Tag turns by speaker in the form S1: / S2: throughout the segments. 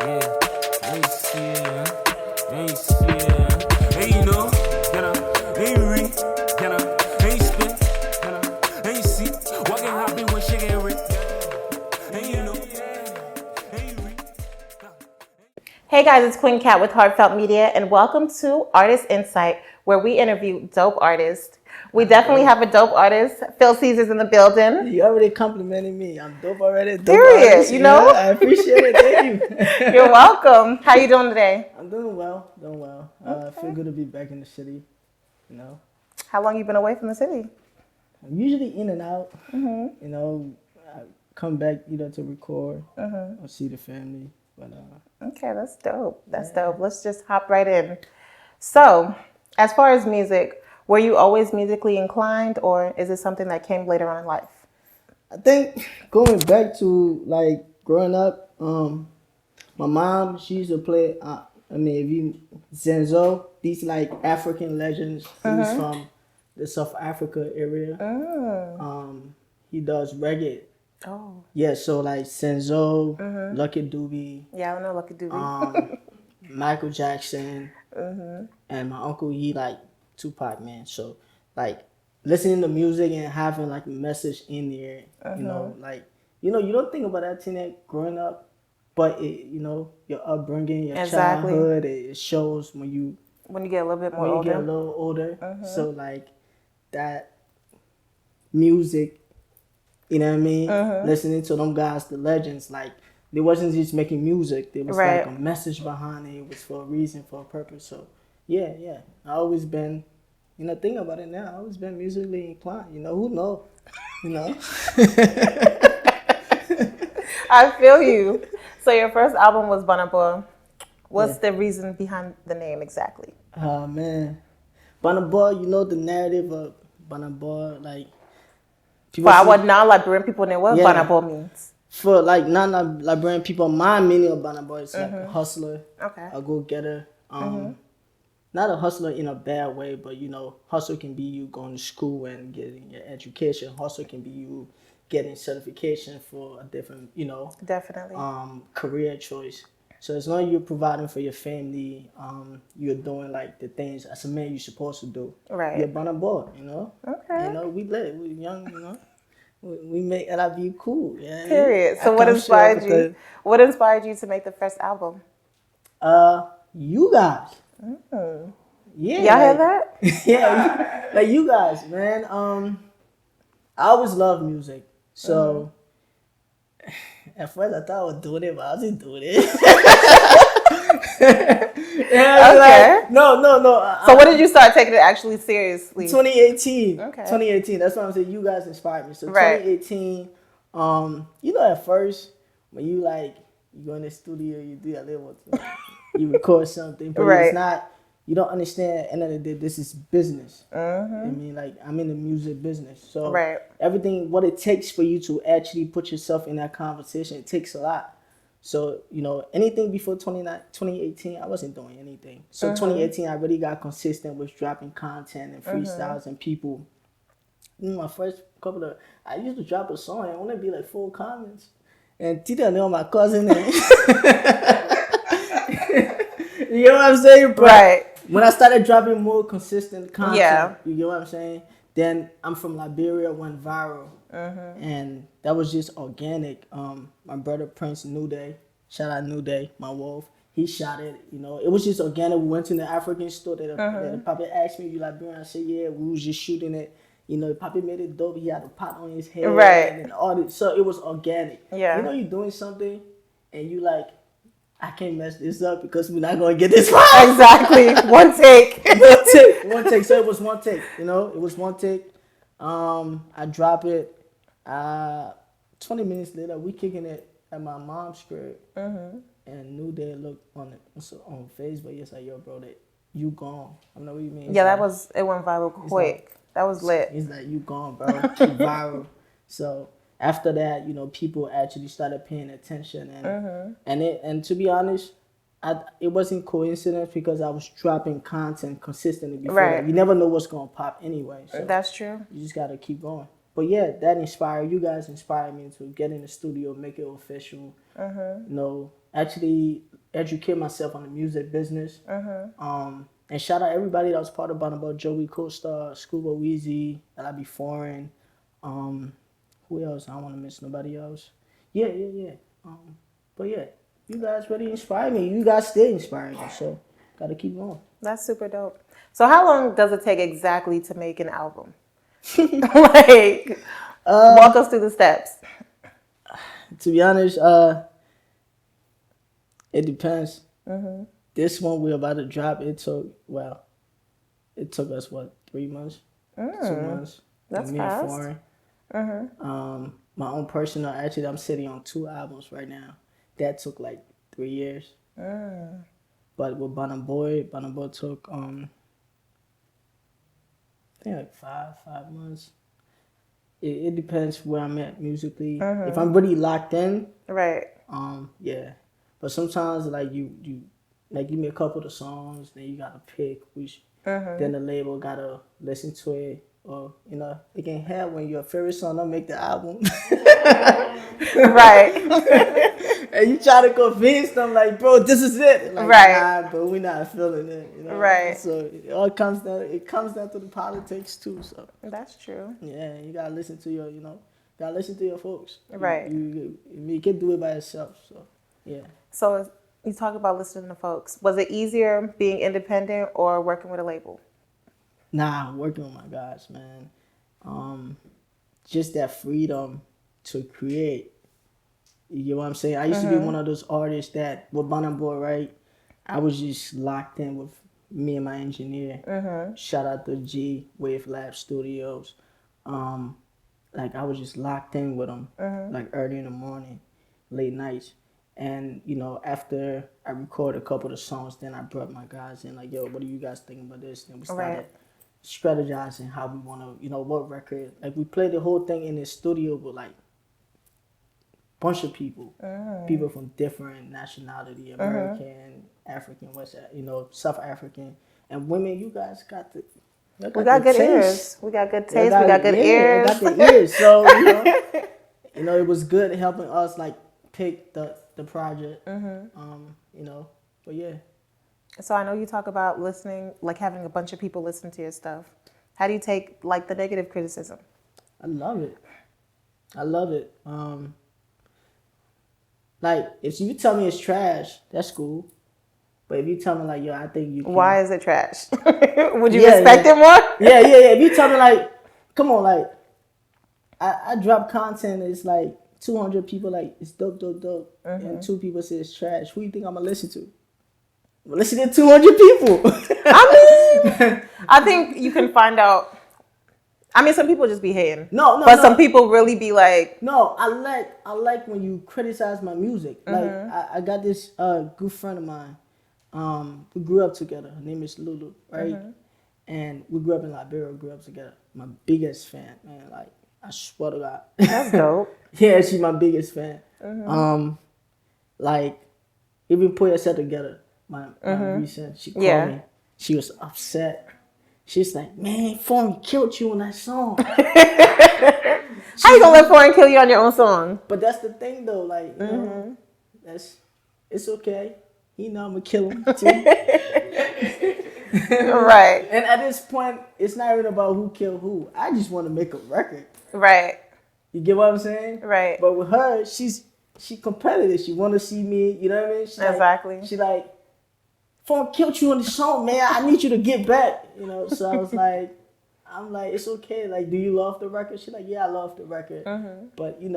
S1: Yeah, ain't see it, ain't see it. Ain't you know, ain't read, ain't spit, ain't see. What can happen when shit get rich? Ain't you know, ain't read.
S2: Hey guys, it's Queen Cat with Hart-Felt Media, and welcome to Artist Insight, where we interview dope artists. We definitely have a dope artist. Phil Caesar's in the building.
S3: You already complimented me. I'm dope already. Dope
S2: Period,
S3: artist.
S2: you know?
S3: Yeah, I appreciate it. Thank you.
S2: You're welcome. How you doing today?
S3: I'm doing well. Doing well.
S2: Okay.
S3: Feel good to be back in the city. You know,
S2: How long you been away from the city?
S3: I'm usually in and out.
S2: Mm-hmm.
S3: You know, I come back either to record
S2: Mm-hmm.
S3: or see the family. But
S2: Okay, that's dope. That's dope. Let's just hop right in. So, as far as music, were you always musically inclined, or is it something that came later on in life?
S3: I think going back to like growing up, my mom, she used to play. If you Zenzo, these like African legends. He's from the South Africa area. He does reggae.
S2: Oh.
S3: Yeah, so like Senzo, Lucky Dube,
S2: Yeah, I don't know Lucky Dube.
S3: Michael Jackson, and my uncle, he like Tupac, man. So like listening to music and having like a message in there, you don't think about that thing that growing up, but your upbringing, your
S2: Exactly.
S3: childhood, it shows when you
S2: get a little bit more
S3: you
S2: older.
S3: get a little older. So like that music, you know what I mean? Listening to them guys, the legends, like they wasn't just making music. There was
S2: Right.
S3: like a message behind it. It was for a reason, for a purpose. So yeah. I always been, think about it now. I always been musically inclined. Who knows?
S2: I feel you. So your first album was Bonabo. What's the reason behind the name exactly?
S3: Oh man, Bonabo. The narrative of Bonabo, like
S2: For our non-Liberian people, know what
S3: Yeah.
S2: Bonabo means.
S3: For like non-Liberian people, my meaning of Bonabo is like a hustler,
S2: Okay.
S3: a go-getter. Not a hustler in a bad way, but hustle can be you going to school and getting your education. Hustle can be you getting certification for a different,
S2: Definitely.
S3: career choice. So as long as you're providing for your family, you're doing like the things as a man you're supposed to do.
S2: Right.
S3: You're Bonabo,
S2: Okay.
S3: We lit, we young, we make LIB cool. Yeah.
S2: Period. So
S3: I
S2: what
S3: come
S2: inspired
S3: straight
S2: you?
S3: with
S2: What inspired you to make the first album?
S3: you guys. Yeah.
S2: Y'all hear that?
S3: Yeah, like you guys, man. I always love music. So at first I thought I was doing it, but I wasn't doing it.
S2: Okay.
S3: No.
S2: So when did you start taking it actually seriously?
S3: 2018.
S2: Okay.
S3: 2018. That's what I'm saying. You guys inspired me. So
S2: Right.
S3: 2018. At first when you go in the studio, you do a little, you record something, but
S2: Right.
S3: it's not. You don't understand. At the end of the day, this is business. I mean, like I'm in the music business, so
S2: Right.
S3: everything what it takes for you to actually put yourself in that conversation, it takes a lot. So anything before 2018, I wasn't doing anything. So 2018, I really got consistent with dropping content and freestyles and people. My first couple of, I used to drop a song and it wouldn't be like 4 comments. And Tita knew my cousin. And you know what I'm saying? But
S2: Right.
S3: when I started dropping more consistent content,
S2: Yeah.
S3: you get what I'm saying? Then I'm from Liberia, went viral. And that was just organic. My brother Prince New Day, shout out New Day, my wolf. He shot it, it was just organic. We went to the African store that the Papi asked me, you Liberian? I said, yeah, we was just shooting it. Papi made it dope. He had a pot on his head.
S2: Right.
S3: And all this. So it was organic.
S2: Yeah.
S3: You're doing something and you like, I can't mess this up because we're not going to get this right.
S2: Exactly. One take.
S3: One take. So it was one take, it was one take. I drop it. 20 minutes later, we kicking it at my mom's crib. And New Day looked on Facebook. It's like, yo, bro, you gone. I don't know what you mean.
S2: Yeah, it went viral quick. That was lit.
S3: He's like, you gone, bro. You viral. So after that, people actually started paying attention, and to be honest, it wasn't coincidence because I was dropping content consistently before.
S2: Right.
S3: That. You never know what's gonna pop anyway. So
S2: That's true.
S3: you just gotta keep going. But yeah, that inspired you guys. Inspired me to get in the studio, make it official. actually educate myself on the music business. And shout out everybody that was part of Bonabo, Joey Costa, Scuba Weezy, LIB Foreign. Who else? I don't want to miss nobody else. Yeah. But yeah, you guys really inspire me. You guys still inspire me, so gotta keep going.
S2: That's super dope. So how long does it take exactly to make an album? Like, walk us through the steps.
S3: To be honest, it depends. This one we're about to drop, it took us what, 3 months? 2 months.
S2: That's
S3: me
S2: fast.
S3: And Foreign. My own personal, actually I'm sitting on 2 albums right now. That took like 3 years. But with Bonabo took I think like 5 months. It depends where I'm at musically. If I'm really locked in,
S2: Right.
S3: yeah. But sometimes like you like give me a couple of the songs, then you gotta pick which. Then the label gotta listen to it, or it can have when your favorite song don't make the album.
S2: Right.
S3: And you try to convince them like, bro, this is it. Like,
S2: Right.
S3: nah, but we're not feeling it.
S2: Right.
S3: So it all comes down. It comes down to the politics too. So
S2: That's true.
S3: yeah, you gotta listen to your gotta listen to your folks.
S2: Right.
S3: You can do it by yourself. So yeah.
S2: So you talk about listening to folks. Was it easier being independent or working with a label?
S3: Nah, working with my guys, man. Just that freedom to create. You get what I'm saying? I used to be one of those artists that with Bonabo, right? I was just locked in with me and my engineer. Shout out to G Wave Lab Studios. Like I was just locked in with them, like early in the morning, late nights. And after I recorded a couple of the songs, then I brought my guys in, like, yo, what do you guys think about this? Then we started strategizing how we want to, what record. Like we played the whole thing in the studio with like bunch of people from different nationality, American, African, South African, and women. You guys got the.
S2: We got good ears. We got good taste. We got good ears.
S3: Got the ears. So it was good helping us like pick the project. But yeah.
S2: So I know you talk about listening, like having a bunch of people listen to your stuff. How do you take like the negative criticism?
S3: I love it. Like if you tell me it's trash, that's cool. But if you tell me like, yo, I think you can.
S2: Why is it trash? Would you respect it more?
S3: Yeah. If you tell me like, come on, like, I drop content, it's like 200 people like, it's dope. And 2 people say it's trash. Who you think I'm going to listen to? I'm going to listen to 200 people.
S2: I mean, I think you can find out. I mean, some people just be hating. But some people really be like.
S3: No, I like when you criticize my music. Like, I got this good friend of mine. We grew up together. Her name is Lulu, right? And we grew up in Liberia. We grew up together. My biggest fan, man. Like, I swear to God.
S2: That's dope.
S3: Yeah, she's my biggest fan. Like, even Puh Yuh Seh ToGehlor, my recent, she called me. She was upset. She's like, man, Foreign killed you on that song.
S2: How you gonna let Foreign kill you on your own song?
S3: But that's the thing, though. Like, it's okay. I'm gonna kill him too.
S2: Right.
S3: And at this point, it's not even about who killed who. I just want to make a record.
S2: Right.
S3: You get what I'm saying?
S2: Right.
S3: But with her, she competitive. She want to see me. You know what I mean?
S2: Exactly.
S3: She like, Foreign killed you on the song, man. I need you to get back. So I was like, I'm like, it's okay. Like, do you love the record? She's like, yeah, I love the record. But you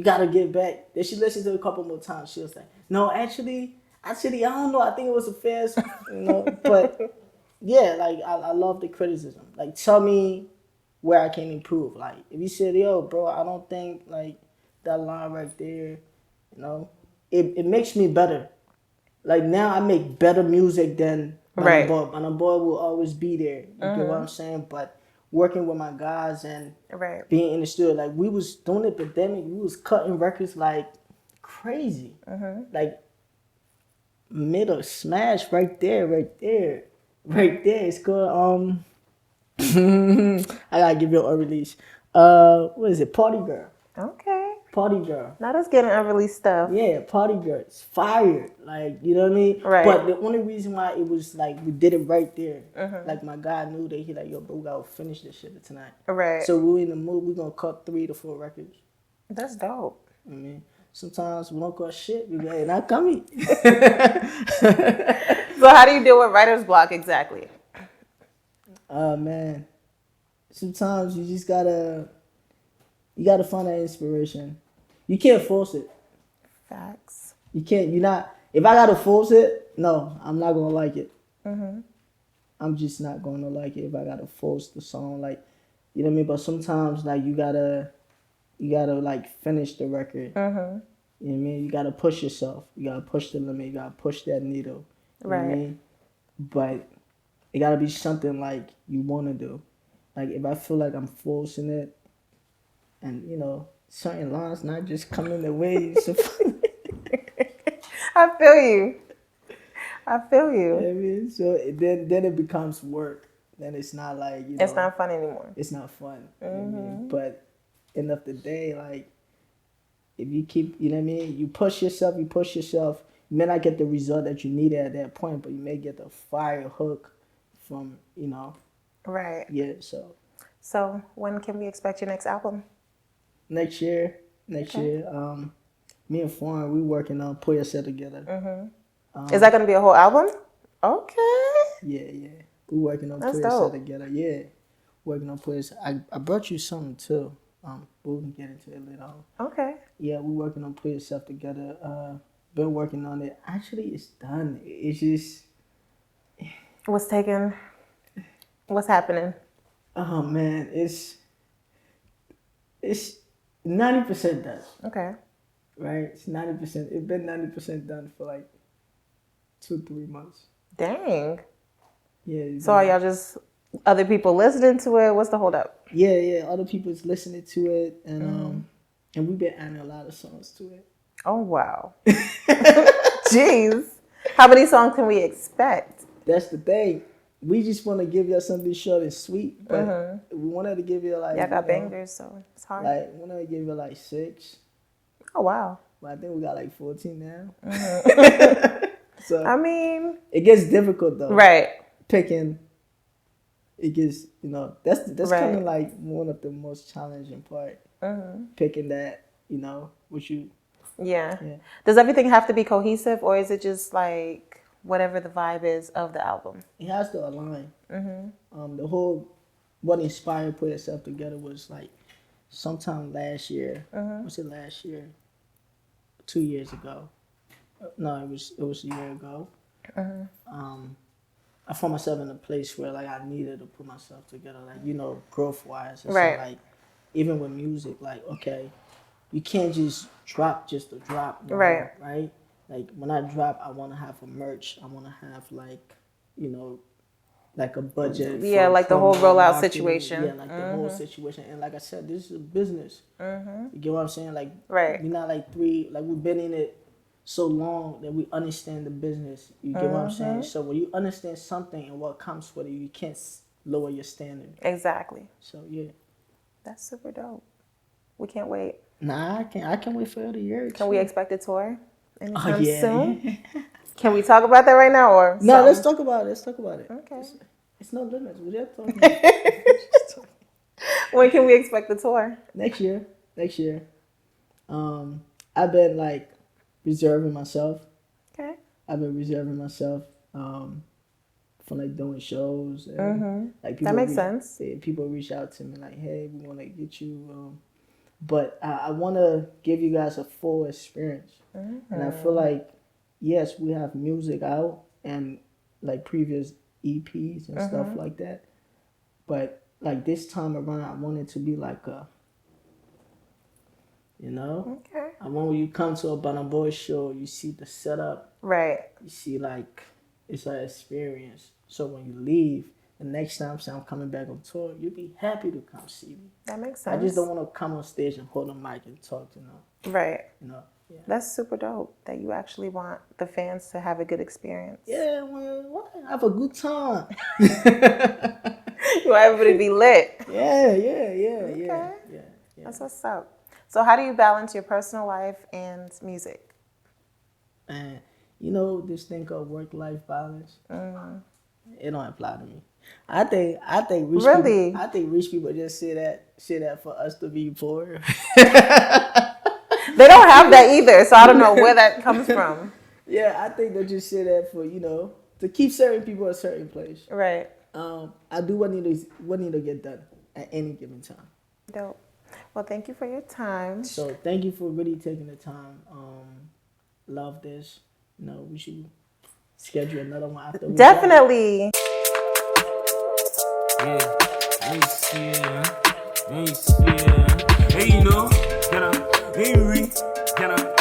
S3: gotta get back. Then she listened to it a couple more times. She was like, no, actually, I don't know. I think it was a fair, But yeah, like I love the criticism. Like, tell me where I can improve. Like, if you said, yo, bro, I don't think like that line right there, it makes me better. Like now, I make better music than Bonabo. Bonabo will always be there. You get what I'm saying? But working with my guys and being in the studio, like we was during the pandemic, we was cutting records like crazy. Like made a smash right there. It's called I gotta give you a release. What is it? Party Girl.
S2: Okay.
S3: Party girl.
S2: Now that's getting unreleased stuff.
S3: Yeah, Party girl. It's fire. Like, you know what I mean?
S2: Right.
S3: But the only reason why it was like we did it right there. Like my guy knew that he like, yo, bro, we gotta finish this shit tonight.
S2: Right.
S3: So we in the mood, we gonna cut 3 to 4 records.
S2: That's dope.
S3: I mean, sometimes we don't cut shit. We go, not coming.
S2: So how do you deal with writer's block exactly?
S3: Man. Sometimes you just gotta find that inspiration. You can't force it.
S2: Facts.
S3: You can't. You're not. If I gotta force it, no, I'm not gonna like it. I'm just not gonna like it if I gotta force the song. Like, you know what I mean. But sometimes, like, you gotta like finish the record. You know what I mean. You gotta push yourself. You gotta push the limit. You gotta push that needle. You know what I mean? But it gotta be something like you wanna do. Like, if I feel like I'm forcing it, and, you know, certain lines not just coming the way you're supposed.
S2: I feel you. I feel you.
S3: You know what I mean? So then it becomes work. Then it's not like, you know.
S2: It's not fun anymore.
S3: It's not fun. You know what I mean? But end of the day, like, if you keep, you know what I mean? You push yourself. You may not get the result that you needed at that point, but you may get the fire hook from, you know.
S2: Right.
S3: Yeah, so.
S2: So when can we expect your next album?
S3: Next year. Me and Foreign, we working on Puh Yuh Seh ToGehlor.
S2: Is that going to be a whole album? Okay.
S3: Yeah. We working on Puh
S2: That's
S3: Yuh Seh
S2: dope.
S3: ToGehlor. Yeah. Working on Puh Yuh Seh. I brought you something too. We can get into it later on.
S2: Okay.
S3: Yeah, we working on Puh Yuh Seh ToGehlor. Been working on it. Actually, it's done. It's just...
S2: What's happening?
S3: Oh, man. It's 90% done.
S2: Okay.
S3: Right? It's 90%. It's been 90% done for like 2-3 months.
S2: Dang.
S3: Yeah.
S2: So are y'all just other people listening to it? What's the hold up?
S3: Yeah. Other people's listening to it, and we've been adding a lot of songs to it.
S2: Oh wow. Jeez. How many songs can we expect?
S3: That's the thing. We just want to give you something short and sweet, but we wanted to give you like.
S2: Y'all got bangers, so it's hard.
S3: Like, we wanted to give you like 6.
S2: Oh wow.
S3: But I think we got like 14 now. So
S2: I mean,
S3: it gets difficult though.
S2: right.
S3: Picking. It gets, you know, that's
S2: Right.
S3: kind of like one of the most challenging part. Picking that, you know, which you.
S2: Yeah.
S3: Yeah.
S2: Does everything have to be cohesive, or is it just like whatever the vibe is of the album?
S3: It has to align. The whole, what inspired Puh Yuh Seh ToGehlor was like sometime last year. Was it last year? 2 years ago. No, it was a year ago. I found myself in a place where like I needed to put myself together, like, you know, growth wise.
S2: Right.
S3: So, like, even with music, like, okay, you can't just drop just to drop. No
S2: Right.
S3: more, right? Like, when I drop, I want to have a merch. I want to have, like, you know, like a budget.
S2: Yeah,
S3: for
S2: like the whole
S3: promo,
S2: rollout
S3: marketing.
S2: situation.
S3: Yeah, like the whole situation. And like I said, this is a business. You get what I'm saying? Like,
S2: Right.
S3: we're not like we've been in it so long that we understand the business. You get what I'm saying? So when you understand something and what comes with it, you can't lower your standard.
S2: Exactly.
S3: So yeah.
S2: That's super dope. We can't wait.
S3: Nah, I can't wait for the year.
S2: Can we expect a tour anytime
S3: Oh yeah.
S2: soon? Can we talk about that right now, or
S3: No,
S2: something?
S3: let's talk about it.
S2: Okay.
S3: It's no limits. We're just talking.
S2: When can we expect the tour?
S3: Next year. I've been like reserving myself.
S2: Okay.
S3: I've been reserving myself for like doing shows. And, like,
S2: That makes sense.
S3: People reach out to me like, hey, we want to get you. But I want to give you guys a full experience. And I feel like, yes, we have music out and like previous EPs and stuff like that. But like this time around, I want it to be like a, you know?
S2: Okay.
S3: I want when you come to a Burna Boy show, you see the setup.
S2: Right.
S3: You see, like, it's an experience. So when you leave, the next time I'm coming back on tour, you'll be happy to come see me.
S2: That makes sense.
S3: I just don't want to come on stage and hold a mic and talk to them.
S2: Right.
S3: You know? Yeah.
S2: That's super dope that you actually want the fans to have a good experience.
S3: Yeah, well, have a good time.
S2: You want everybody to be lit.
S3: Yeah.
S2: That's what's up. So how do you balance your personal life and music?
S3: And you know this thing called work-life balance.
S2: Mm.
S3: It don't apply to me. I think rich
S2: Really?
S3: people. I think rich people just say that for us to be poor.
S2: They don't have that either, so I don't know where that comes from.
S3: Yeah, I think they just say that for to keep certain people a certain place.
S2: Right.
S3: I do what need to get done at any given time.
S2: Dope. Well, thank you for your time.
S3: So thank you for really taking the time. Love this. We should schedule another one after.
S2: Definitely.
S1: Yeah, ain't see it, ain't see it. Hey, you know, can I, ain't read, can I?